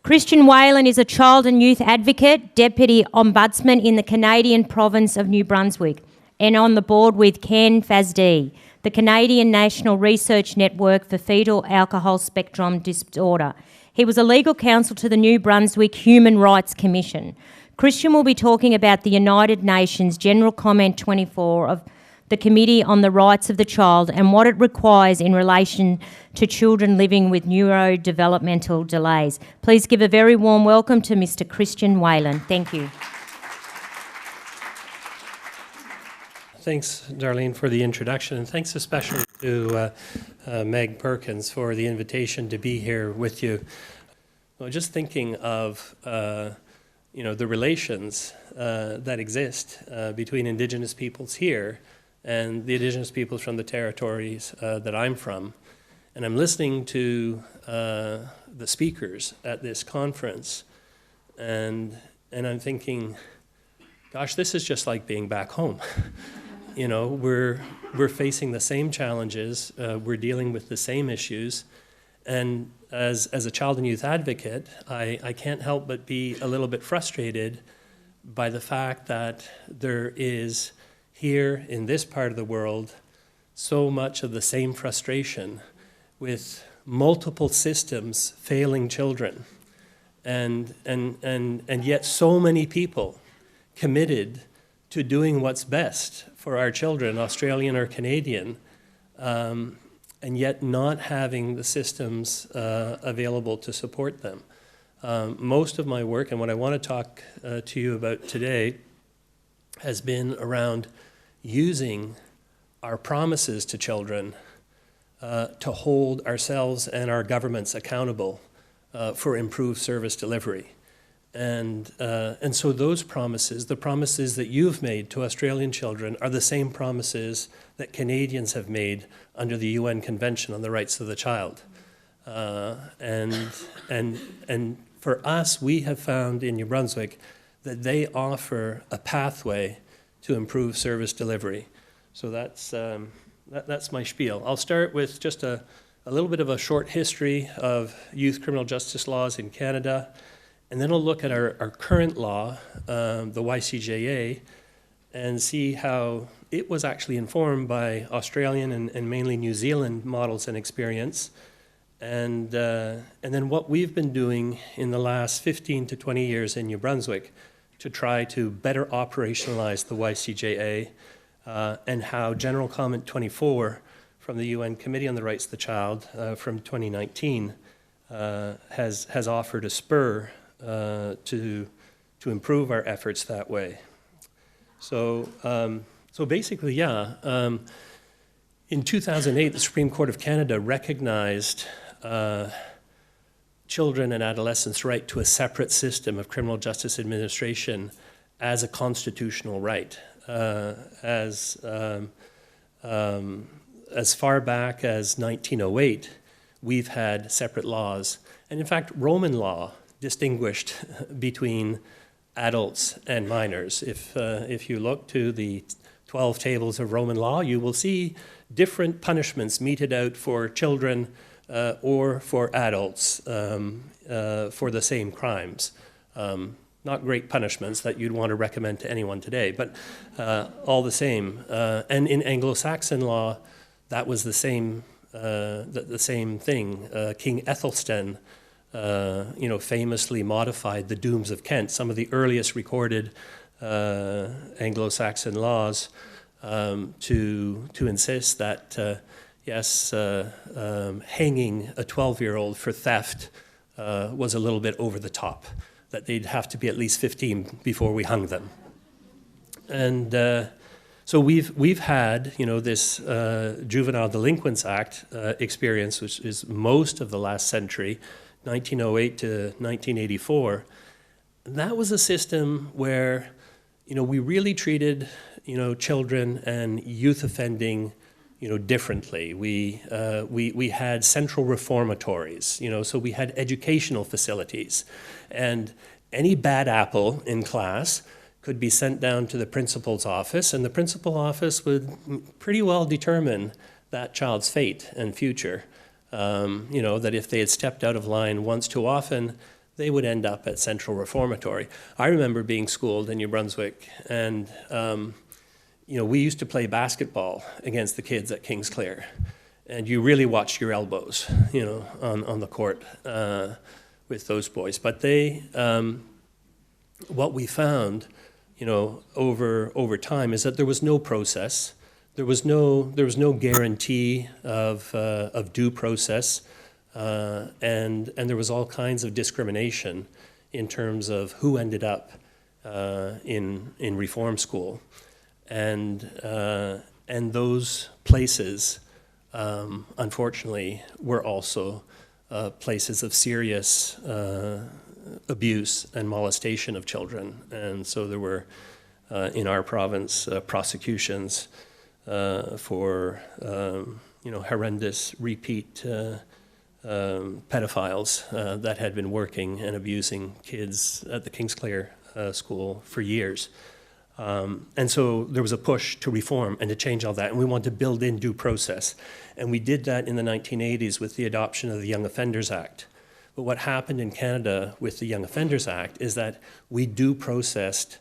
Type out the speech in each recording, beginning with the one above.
Christian Whalen is a child and youth advocate, deputy ombudsman in the Canadian province of New Brunswick, and on the board with CAN FASD, the Canadian National Research Network for Fetal Alcohol Spectrum Disorder. He was a legal counsel to the New Brunswick Human Rights Commission. Christian will be talking about the United Nations General Comment 24 of the Committee on the Rights of the Child and what it requires in relation to children living with neurodevelopmental delays. Please give a very warm welcome to Mr. Christian Whalen. Thank you. Thanks, Darlene, for the introduction, and thanks especially to Meg Perkins for the invitation to be here with you. Well, just thinking of the relations that exist between Indigenous peoples here and the Indigenous peoples from the territories that I'm from. And I'm listening to the speakers at this conference, and I'm thinking, gosh, this is just like being back home. We're facing the same challenges, we're dealing with the same issues, and as a child and youth advocate, I can't help but be a little bit frustrated by the fact that there is here in this part of the world so much of the same frustration with multiple systems failing children, and yet so many people committed to doing what's best for our children, Australian or Canadian, and yet not having the systems available to support them. Most of my work, and what I want to talk to you about today, has been around using our promises to children to hold ourselves and our governments accountable for improved service delivery. And so those promises, the promises that you've made to Australian children, are the same promises that Canadians have made under the UN Convention on the Rights of the Child. And for us, we have found in New Brunswick that they offer a pathway to improve service delivery. So that's my spiel. I'll start with just a little bit of a short history of youth criminal justice laws in Canada, and then I'll look at our current law, the YCJA, and see how it was actually informed by Australian and mainly New Zealand models and experience, and then what we've been doing in the last 15 to 20 years in New Brunswick to try to better operationalize the YCJA, and how General Comment 24 from the UN Committee on the Rights of the Child from 2019 has offered a spur to improve our efforts that way. So basically, in 2008, the Supreme Court of Canada recognized children and adolescents' right to a separate system of criminal justice administration as a constitutional right. As far back as 1908, we've had separate laws. And in fact, Roman law distinguished between adults and minors. If you look to the 12 tables of Roman law, you will see different punishments meted out for children or for adults for the same crimes. Not great punishments that you'd want to recommend to anyone today, but all the same. And in Anglo-Saxon law, that was the same thing. King Ethelstan, famously modified the Dooms of Kent, some of the earliest recorded Anglo-Saxon laws, to insist that hanging a 12-year-old for theft was a little bit over the top, that they'd have to be at least 15 before we hung them. And so we've had this Juvenile Delinquents Act experience, which is most of the last century, 1908 to 1984. That was a system where we really treated children and youth offending differently. We had central reformatories, so we had educational facilities, and any bad apple in class could be sent down to the principal's office, and the principal office would pretty well determine that child's fate and future. That if they had stepped out of line once too often, they would end up at Central Reformatory. I remember being schooled in New Brunswick, and we used to play basketball against the kids at Kingsclear, and you really watched your elbows, on the court with those boys. But what we found, over time, is that there was no process. There was no guarantee of due process, and there was all kinds of discrimination in terms of who ended up in reform school, and those places, unfortunately, were also places of serious abuse and molestation of children, and so there were in our province prosecutions for horrendous repeat pedophiles that had been working and abusing kids at the Kingsclear school for years. And so there was a push to reform and to change all that, and we wanted to build in due process. And we did that in the 1980s with the adoption of the Young Offenders Act. But what happened in Canada with the Young Offenders Act is that we due processed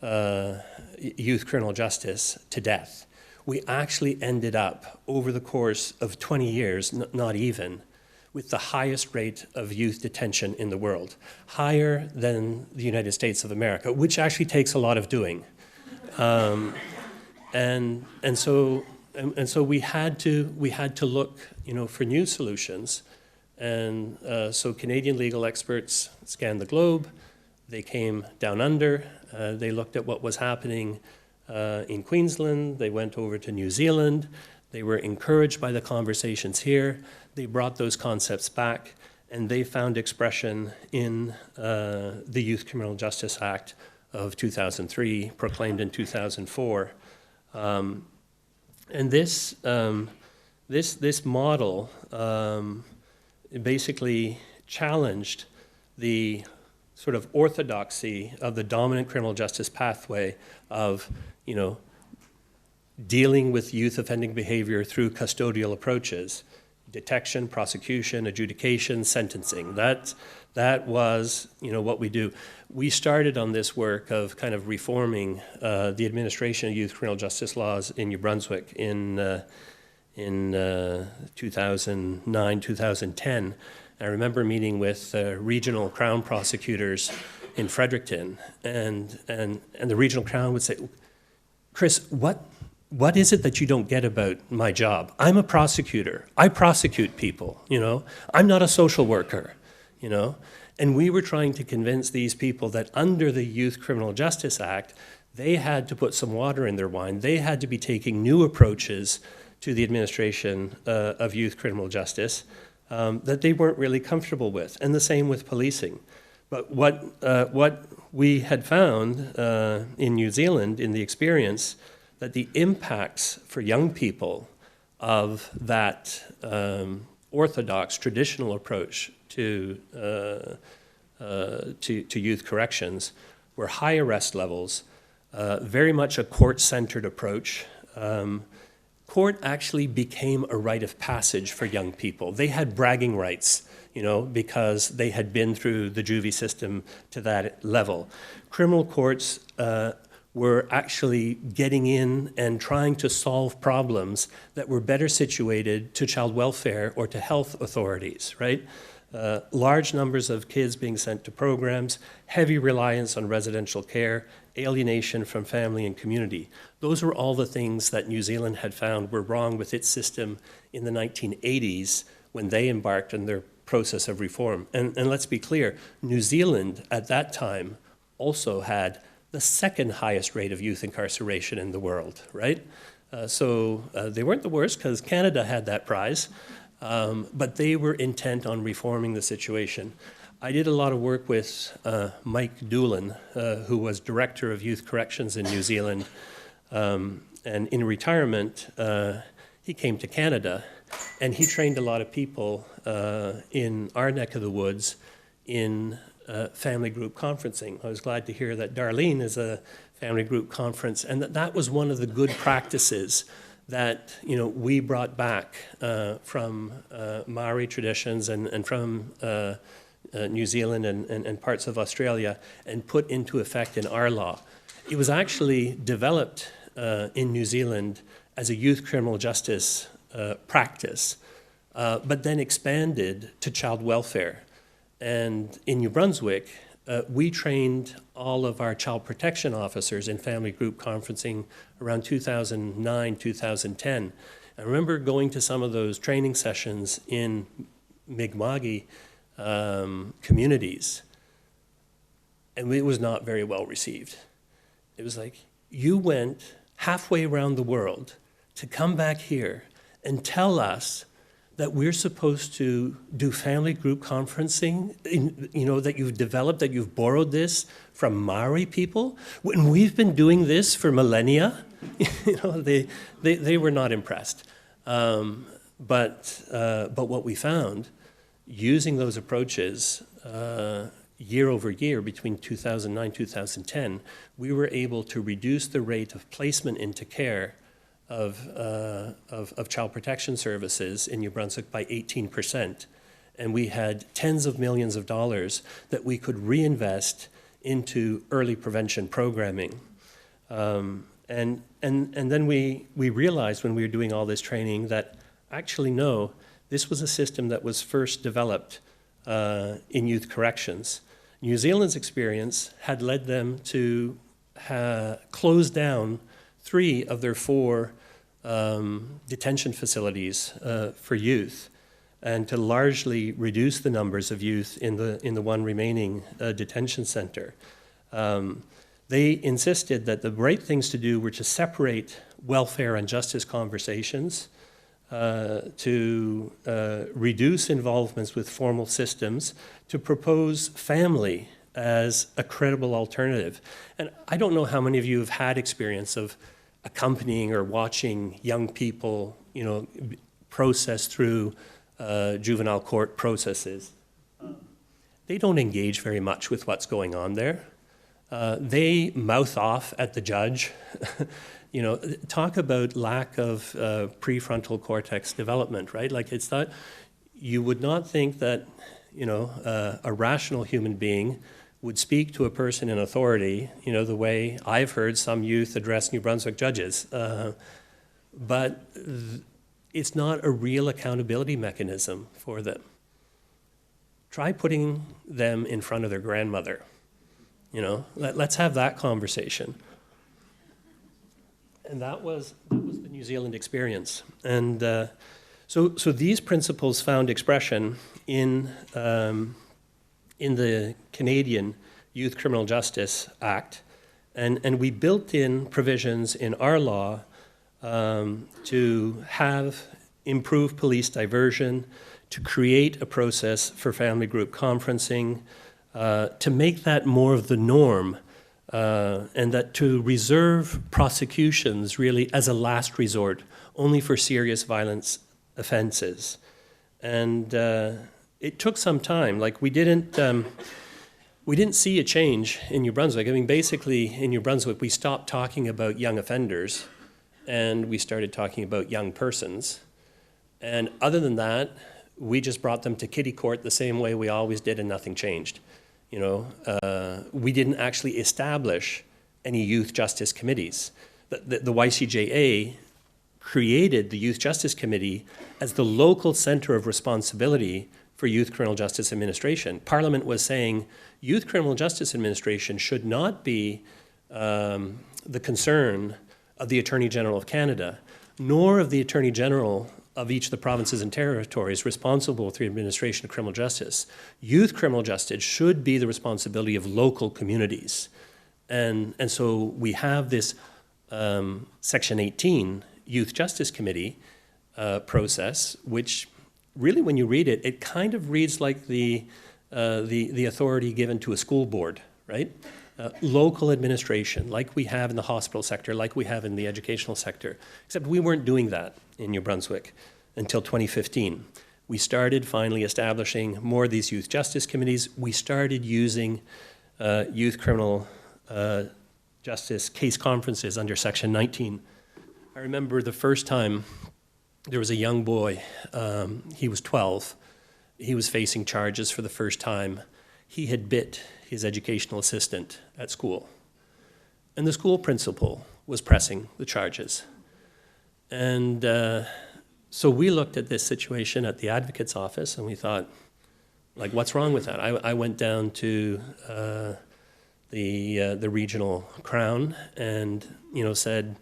youth criminal justice to death. We actually ended up, over the course of 20 years, not even, with the highest rate of youth detention in the world, higher than the United States of America, which actually takes a lot of doing. And so we had to look, for new solutions. And so Canadian legal experts scanned the globe. They came down under. They looked at what was happening in Queensland. They went over to New Zealand. They were encouraged by the conversations here. They brought those concepts back, and they found expression in the Youth Criminal Justice Act of 2003, proclaimed in 2004. And this model basically challenged the sort of orthodoxy of the dominant criminal justice pathway of, dealing with youth offending behavior through custodial approaches, detection, prosecution, adjudication, sentencing. That was, what we do. We started on this work of kind of reforming the administration of youth criminal justice laws in New Brunswick in 2009, 2010. I remember meeting with regional Crown prosecutors in Fredericton, and the regional Crown would say, Chris, what is it that you don't get about my job? I'm a prosecutor. I prosecute people, I'm not a social worker, And we were trying to convince these people that under the Youth Criminal Justice Act, they had to put some water in their wine. They had to be taking new approaches to the administration of youth criminal justice that they weren't really comfortable with, and the same with policing. But what we had found in New Zealand, in the experience, that the impacts for young people of that orthodox, traditional approach to youth corrections were high arrest levels, very much a court-centered approach. Court actually became a rite of passage for young people. They had bragging rights, because they had been through the juvie system to that level. Criminal courts were actually getting in and trying to solve problems that were better situated to child welfare or to health authorities, right? Large numbers of kids being sent to programs, heavy reliance on residential care, alienation from family and community. Those were all the things that New Zealand had found were wrong with its system in the 1980s when they embarked on their process of reform. And let's be clear, New Zealand at that time also had the second highest rate of youth incarceration in the world, right? So they weren't the worst because Canada had that prize, but they were intent on reforming the situation. I did a lot of work with Mike Doolan, who was Director of Youth Corrections in New Zealand, and in retirement, he came to Canada, and he trained a lot of people in our neck of the woods in family group conferencing. I was glad to hear that Darlene is a family group conference, and that was one of the good practices that we brought back from Maori traditions and from New Zealand and parts of Australia and put into effect in our law. It was actually developed in New Zealand as a youth criminal justice practice, but then expanded to child welfare. And in New Brunswick, we trained all of our child protection officers in family group conferencing around 2009, 2010. I remember going to some of those training sessions in Mi'kma'ki communities, and it was not very well received. It was like, you went halfway around the world to come back here and tell us that we're supposed to do family group conferencing, that you've developed, that you've borrowed this from Maori people, when we've been doing this for millennia. They were not impressed. But what we found, using those approaches year over year between 2009 2010, we were able to reduce the rate of placement into care of child protection services in New Brunswick by 18%. And we had tens of millions of dollars that we could reinvest into early prevention programming. And then we realized when we were doing all this training that actually no, this was a system that was first developed in youth corrections. New Zealand's experience had led them to close down 3 of their 4 detention facilities for youth, and to largely reduce the numbers of youth in the one remaining detention center. They insisted that the right things to do were to separate welfare and justice conversations, to reduce involvements with formal systems, to propose family as a credible alternative. And I don't know how many of you have had experience of accompanying or watching young people, process through juvenile court processes. They don't engage very much with what's going on there. They mouth off at the judge. Talk about lack of prefrontal cortex development, right? Like, it's not, you would not think that, a rational human being would speak to a person in authority, the way I've heard some youth address New Brunswick judges. But it's not a real accountability mechanism for them. Try putting them in front of their grandmother. Let's have that conversation. And that was the New Zealand experience. And so these principles found expression in the Canadian Youth Criminal Justice Act, and we built in provisions in our law to have improved police diversion, to create a process for family group conferencing, to make that more of the norm, and that to reserve prosecutions really as a last resort, only for serious violence offenses. And it took some time. Like, we didn't see a change in New Brunswick. I mean, basically in New Brunswick, we stopped talking about young offenders and we started talking about young persons. And other than that, we just brought them to kiddie court the same way we always did, and nothing changed. We didn't actually establish any youth justice committees. The YCJA created the Youth Justice Committee as the local center of responsibility for youth criminal justice administration. Parliament was saying youth criminal justice administration should not be the concern of the Attorney General of Canada, nor of the Attorney General of each of the provinces and territories responsible for the administration of criminal justice. Youth criminal justice should be the responsibility of local communities. And so we have this Section 18 Youth Justice Committee process, which really, when you read it, it kind of reads like the authority given to a school board, right? Local administration, like we have in the hospital sector, like we have in the educational sector, except we weren't doing that in New Brunswick until 2015. We started finally establishing more of these youth justice committees. We started using youth criminal justice case conferences under Section 19. I remember the first time there was a young boy, he was 12, he was facing charges for the first time. He had bit his educational assistant at school. And the school principal was pressing the charges. And so we looked at this situation at the advocate's office and we thought, like, what's wrong with that? I went down to the regional Crown and, said,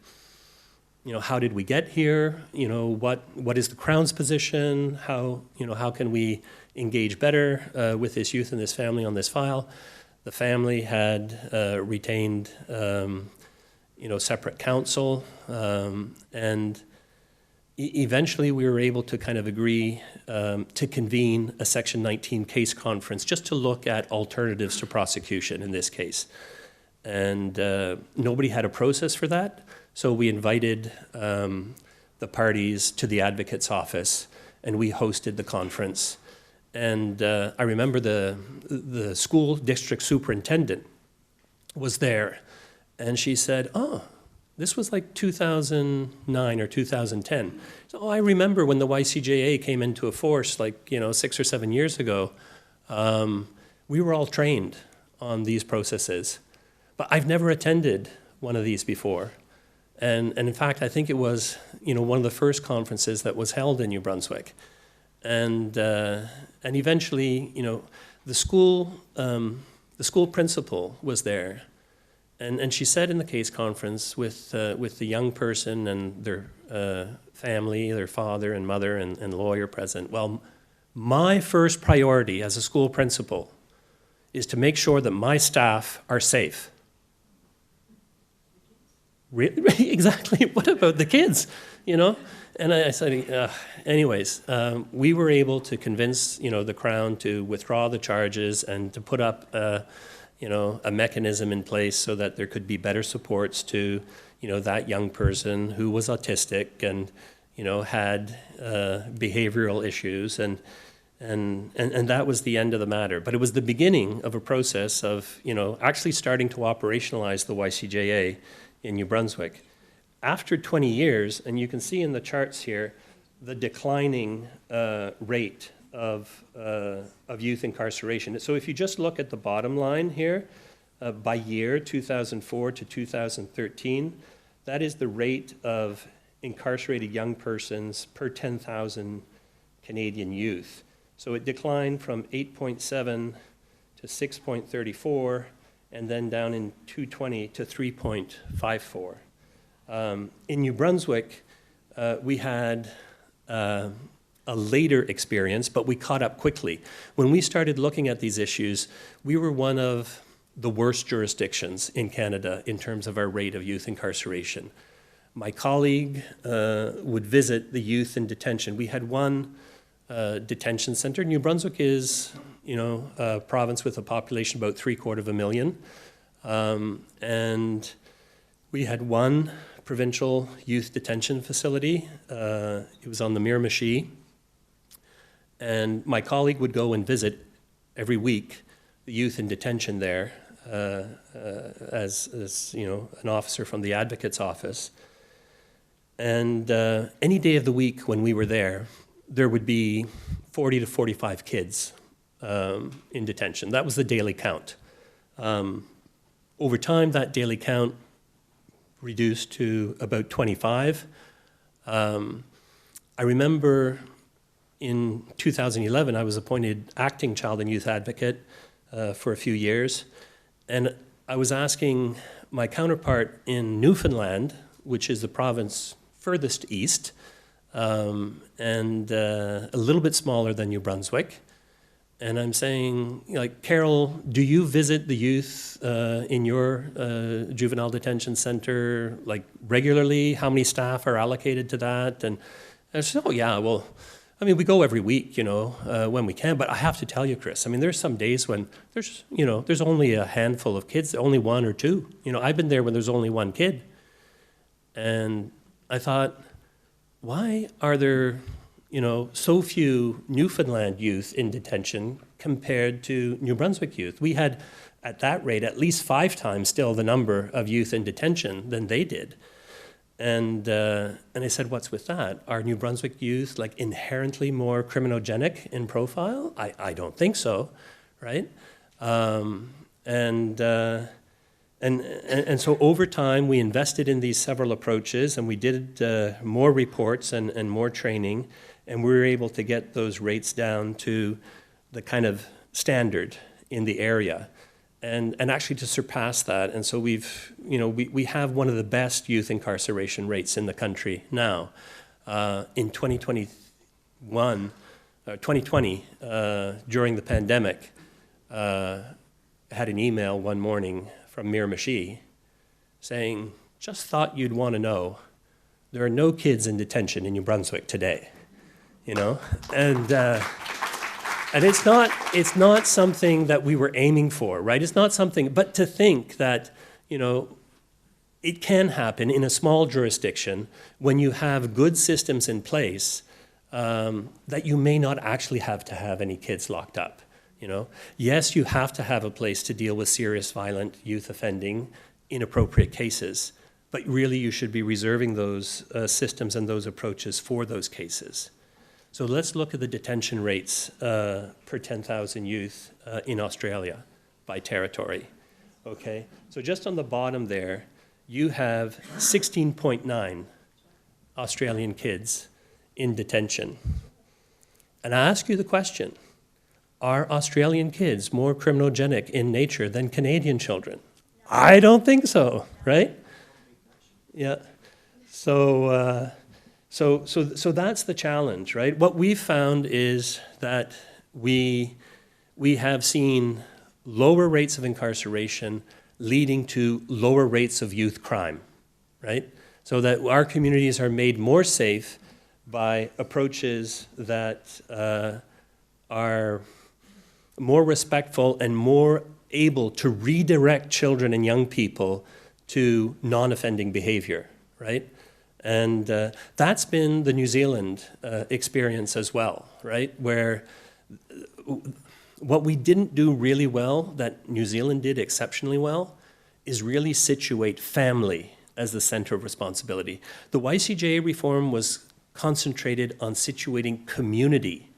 how did we get here? What is the Crown's position? How can we engage better with this youth and this family on this file? The family had retained, separate counsel, and eventually we were able to kind of agree to convene a Section 19 case conference just to look at alternatives to prosecution in this case. And nobody had a process for that, so we invited the parties to the advocate's office and we hosted the conference. And I remember the school district superintendent was there, and she said, this was like 2009 or 2010. So, I remember when the YCJA came into force 6 or 7 years ago, we were all trained on these processes. But I've never attended one of these before. And in fact, I think it was one of the first conferences that was held in New Brunswick. And eventually, the school principal was there, and she said in the case conference with the young person and their family, their father and mother and lawyer present, well, my first priority as a school principal is to make sure that my staff are safe. Really? Exactly. What about the kids? And I said, anyways, we were able to convince, the Crown to withdraw the charges and to put up, a mechanism in place so that there could be better supports to, that young person who was autistic and, had behavioral issues, and that was the end of the matter. But it was the beginning of a process of, actually starting to operationalize the YCJA in New Brunswick. After 20 years, and you can see in the charts here, the declining rate of youth incarceration. So if you just look at the bottom line here, by year, 2004 to 2013, that is the rate of incarcerated young persons per 10,000 Canadian youth. So it declined from 8.7 to 6.34, and then down in 2020 to 3.54. In New Brunswick, we had a later experience, but we caught up quickly. When we started looking at these issues, we were one of the worst jurisdictions in Canada in terms of our rate of youth incarceration. My colleague would visit the youth in detention. We had one detention center. New Brunswick is, a province with a population about 750,000, and we had one provincial youth detention facility. It was on the Miramichi, and my colleague would go and visit every week the youth in detention there as an officer from the advocate's office. And any day of the week when we were there, there would be 40 to 45 kids in detention. That was the daily count. Over time, that daily count reduced to about 25. I remember in 2011, I was appointed acting child and youth advocate for a few years, and I was asking my counterpart in Newfoundland, which is the province furthest east, and a little bit smaller than New Brunswick. And I'm saying, Carol, do you visit the youth in your juvenile detention center, regularly? How many staff are allocated to that? And I said, oh, yeah, well, we go every week, when we can. But I have to tell you, Chris, there's some days when there's only a handful of kids, only one or two. I've been there when there's only one kid. And I thought, why are there so few Newfoundland youth in detention compared to New Brunswick youth? We had, at that rate, at least 5 times still the number of youth in detention than they did. And I said, what's with that? Are New Brunswick youth like inherently more criminogenic in profile? I don't think so, right? And so over time, we invested in these several approaches, and we did more reports and more training, and we were able to get those rates down to the kind of standard in the area, and actually to surpass that. And so we have one of the best youth incarceration rates in the country now. In 2020, during the pandemic, had an email one morning from Miramichi saying, just thought you'd want to know, there are no kids in detention in New Brunswick today, and it's not something that we were aiming for, right? It's not something, but to think that, it can happen in a small jurisdiction when you have good systems in place, that you may not actually have to have any kids locked up. Yes, you have to have a place to deal with serious violent youth offending in appropriate cases, but really you should be reserving those systems and those approaches for those cases. So let's look at the detention rates per 10,000 youth in Australia by territory. Okay, so just on the bottom there, you have 16.9 Australian kids in detention. And I ask you the question, are Australian kids more criminogenic in nature than Canadian children? I don't think so, right? Yeah. So that's the challenge, right? What we've found is that we have seen lower rates of incarceration leading to lower rates of youth crime, right? So that our communities are made more safe by approaches that are more respectful and more able to redirect children and young people to non-offending behavior, right? And that's been the New Zealand experience as well, right? Where what we didn't do really well, that New Zealand did exceptionally well, is really situate family as the center of responsibility. The YCJA reform was concentrated on situating community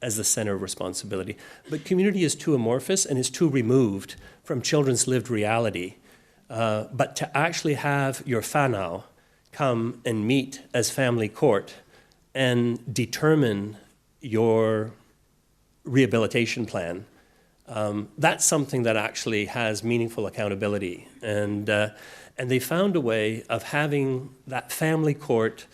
as the center of responsibility. But community is too amorphous and is too removed from children's lived reality. But to actually have your whānau come and meet as family court and determine your rehabilitation plan, that's something that actually has meaningful accountability. And they found a way of having that family court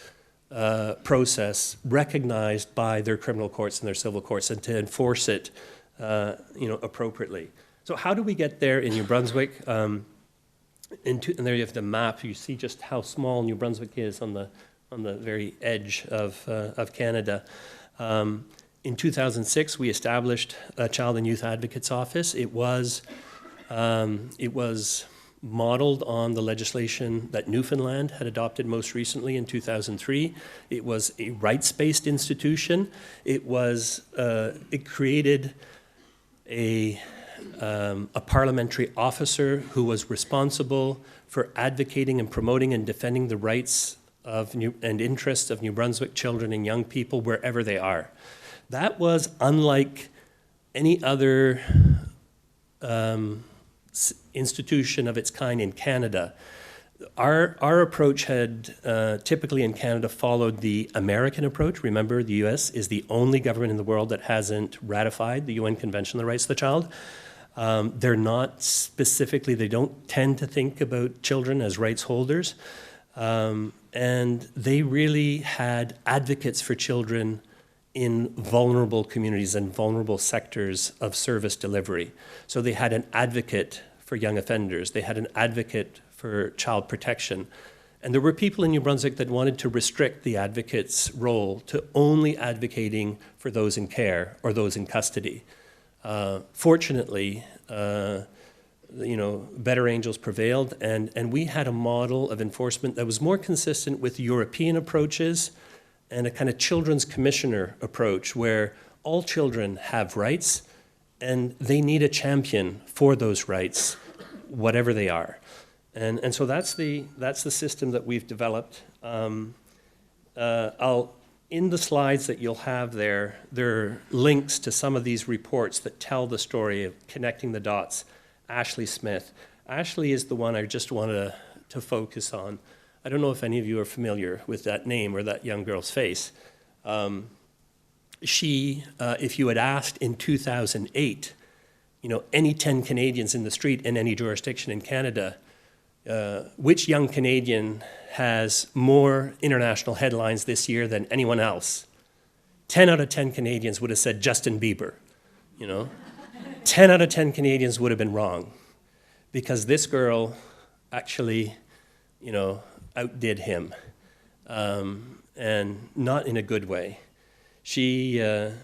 process recognized by their criminal courts and their civil courts, and to enforce it, appropriately. So how do we get there in New Brunswick? And there you have the map. You see just how small New Brunswick is on the very edge of Canada. In 2006, we established a Child and Youth Advocates Office. It was modeled on the legislation that Newfoundland had adopted most recently in 2003. It was a rights-based institution. It created a parliamentary officer who was responsible for advocating and promoting and defending the rights and interests of New Brunswick children and young people wherever they are. That was unlike any other institution of its kind in Canada. Our approach had typically in Canada followed the American approach. Remember, the US is the only government in the world that hasn't ratified the UN Convention on the Rights of the Child. They're not specifically, they don't tend to think about children as rights holders. And they really had advocates for children in vulnerable communities and vulnerable sectors of service delivery. So they had an advocate for young offenders. They had an advocate for child protection. And there were people in New Brunswick that wanted to restrict the advocate's role to only advocating for those in care or those in custody. Fortunately, better angels prevailed, and we had a model of enforcement that was more consistent with European approaches and a kind of children's commissioner approach where all children have rights and they need a champion for those rights, whatever they are. And so that's the system that we've developed. In the slides that you'll have there are links to some of these reports that tell the story of connecting the dots. Ashley Smith. Ashley is the one I just wanted to focus on. I don't know if any of you are familiar with that name or that young girl's face. She, if you had asked in 2008, any 10 Canadians in the street in any jurisdiction in Canada, which young Canadian has more international headlines this year than anyone else? 10 out of 10 Canadians would have said Justin Bieber, 10 out of 10 Canadians would have been wrong, because this girl actually, outdid him, and not in a good way. She is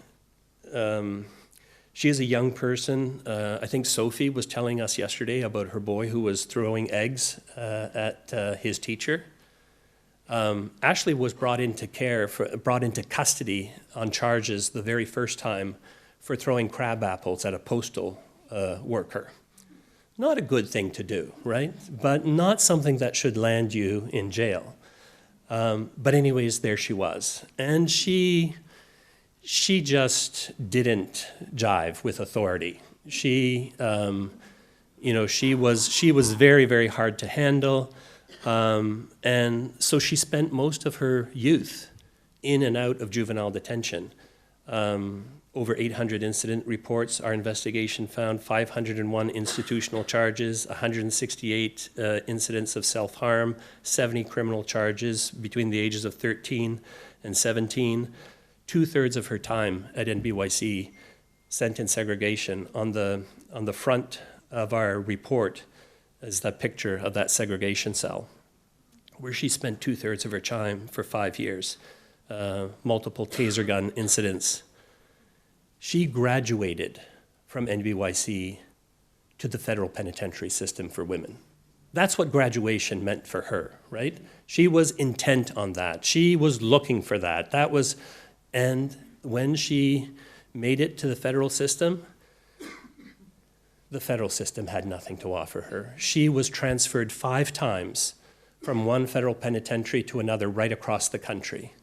a young person. I think Sophie was telling us yesterday about her boy who was throwing eggs at his teacher. Ashley was brought into custody on charges the very first time for throwing crab apples at a postal worker. Not a good thing to do, right? But not something that should land you in jail. But anyways, there she was. And she just didn't jive with authority. She was very, very hard to handle. And so she spent most of her youth in and out of juvenile detention. Over 800 incident reports. Our investigation found 501 institutional charges, 168 incidents of self-harm, 70 criminal charges between the ages of 13 and 17. 2/3 of her time at NBYC spent in segregation. On the front of our report is that picture of that segregation cell, where she spent 2/3 of her time for 5 years. Multiple taser gun incidents. She graduated from NBYC to the federal penitentiary system for women. That's what graduation meant for her, right? She was intent on that. She was looking for that. And when she made it to the federal system had nothing to offer her. She was transferred 5 times from one federal penitentiary to another right across the country.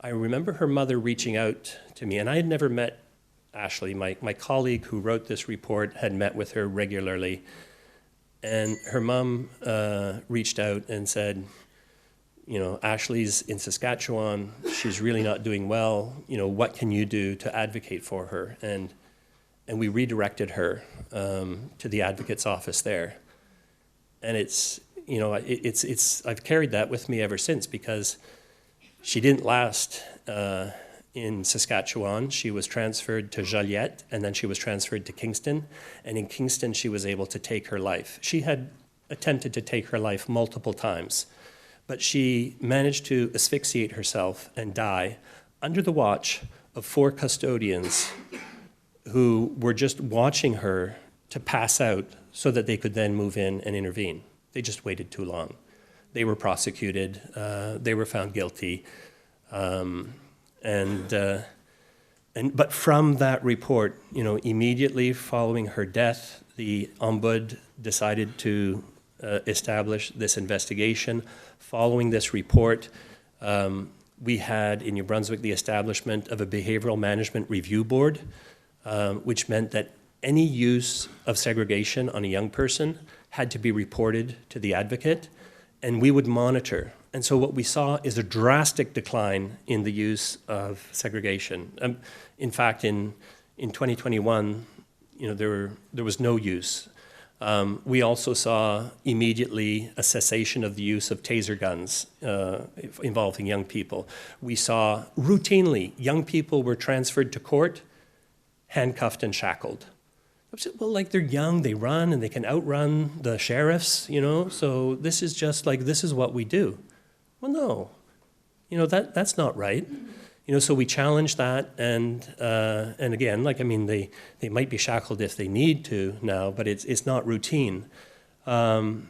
I remember her mother reaching out to me, and I had never met Ashley. My colleague who wrote this report had met with her regularly, and her mom reached out and said, Ashley's in Saskatchewan, she's really not doing well, what can you do to advocate for her? And we redirected her to the advocate's office there. And I've carried that with me ever since, because she didn't last in Saskatchewan. She was transferred to Joliette, and then she was transferred to Kingston. And in Kingston, she was able to take her life. She had attempted to take her life multiple times, but she managed to asphyxiate herself and die under the watch of 4 custodians who were just watching her to pass out so that they could then move in and intervene. They just waited too long. They were prosecuted. They were found guilty. But from that report, immediately following her death, the Ombud decided to establish this investigation. Following this report, we had in New Brunswick the establishment of a behavioral management review board, which meant that any use of segregation on a young person had to be reported to the advocate, and we would monitor. And so what we saw is a drastic decline in the use of segregation. In fact, in 2021, there was no use. We also saw immediately a cessation of the use of taser guns involving young people. We saw routinely young people were transferred to court, handcuffed and shackled. Well, they're young, they run, and they can outrun the sheriffs, so this is what we do. Well, no, that's not right. So we challenge that, and again, they might be shackled if they need to now, but it's not routine. And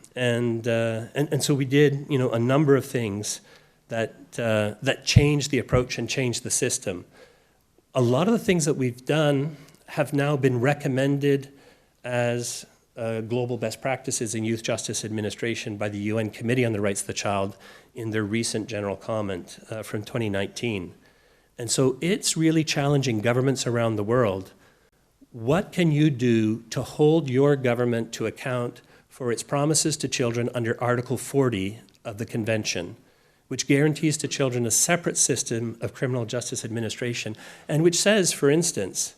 so we did, a number of things that changed the approach and changed the system. A lot of the things that we've done have now been recommended as global best practices in youth justice administration by the UN Committee on the Rights of the Child in their recent general comment from 2019. And so it's really challenging governments around the world. What can you do to hold your government to account for its promises to children under Article 40 of the Convention, which guarantees to children a separate system of criminal justice administration, and which says, for instance,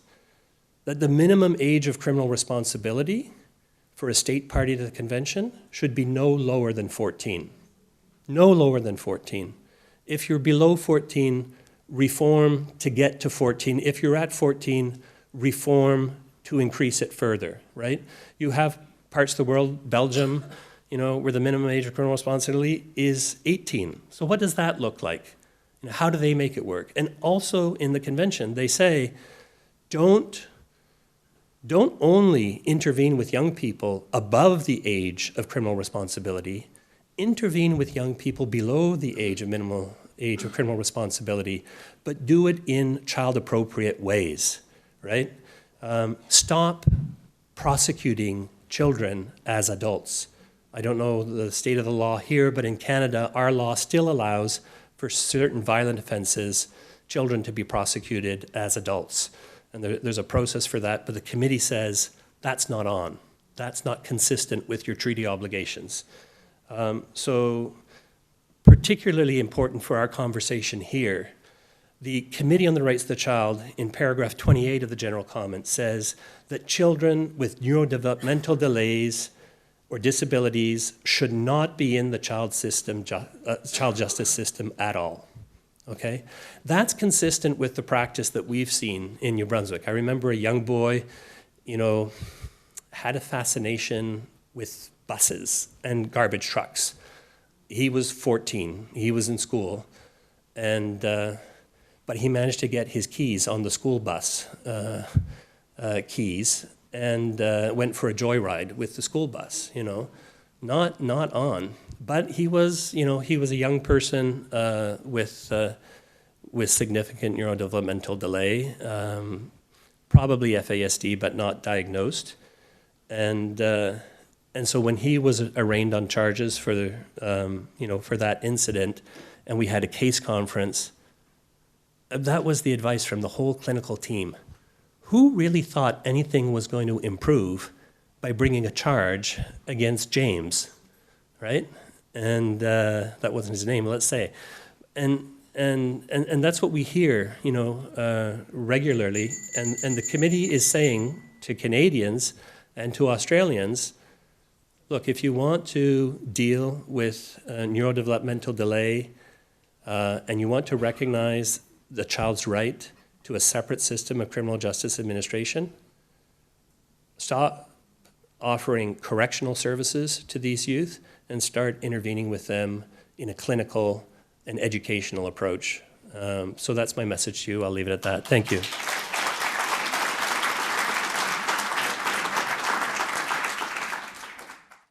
that the minimum age of criminal responsibility for a state party to the convention should be no lower than 14. No lower than 14. If you're below 14, reform to get to 14. If you're at 14, reform to increase it further, right? You have parts of the world, Belgium, where the minimum age of criminal responsibility is 18. So what does that look like? How do they make it work? And also in the convention, they say, don't only intervene with young people above the age of criminal responsibility, intervene with young people below the minimal age of criminal responsibility, but do it in child-appropriate ways, right? Stop prosecuting children as adults. I don't know the state of the law here, but in Canada, our law still allows for certain violent offenses children to be prosecuted as adults. And there's a process for that, but the committee says that's not on. That's not consistent with your treaty obligations. So particularly important for our conversation here, the Committee on the Rights of the Child in paragraph 28 of the general comment says that children with neurodevelopmental delays or disabilities should not be in the child justice system at all. Okay? That's consistent with the practice that we've seen in New Brunswick. I remember a young boy, had a fascination with buses and garbage trucks. He was 14. He was in school. But he managed to get his keys on the school bus keys and went for a joyride with the school bus, not on. But he was a young person with significant neurodevelopmental delay, probably FASD, but not diagnosed. And so when he was arraigned on charges for that incident, and we had a case conference, that was the advice from the whole clinical team. Who really thought anything was going to improve by bringing a charge against James, right? And that wasn't his name, let's say. And that's what we hear, regularly. And the committee is saying to Canadians and to Australians, look, if you want to deal with neurodevelopmental delay and you want to recognize the child's right to a separate system of criminal justice administration, stop offering correctional services to these youth and start intervening with them in a clinical and educational approach. So that's my message to you. I'll leave it at that. Thank you.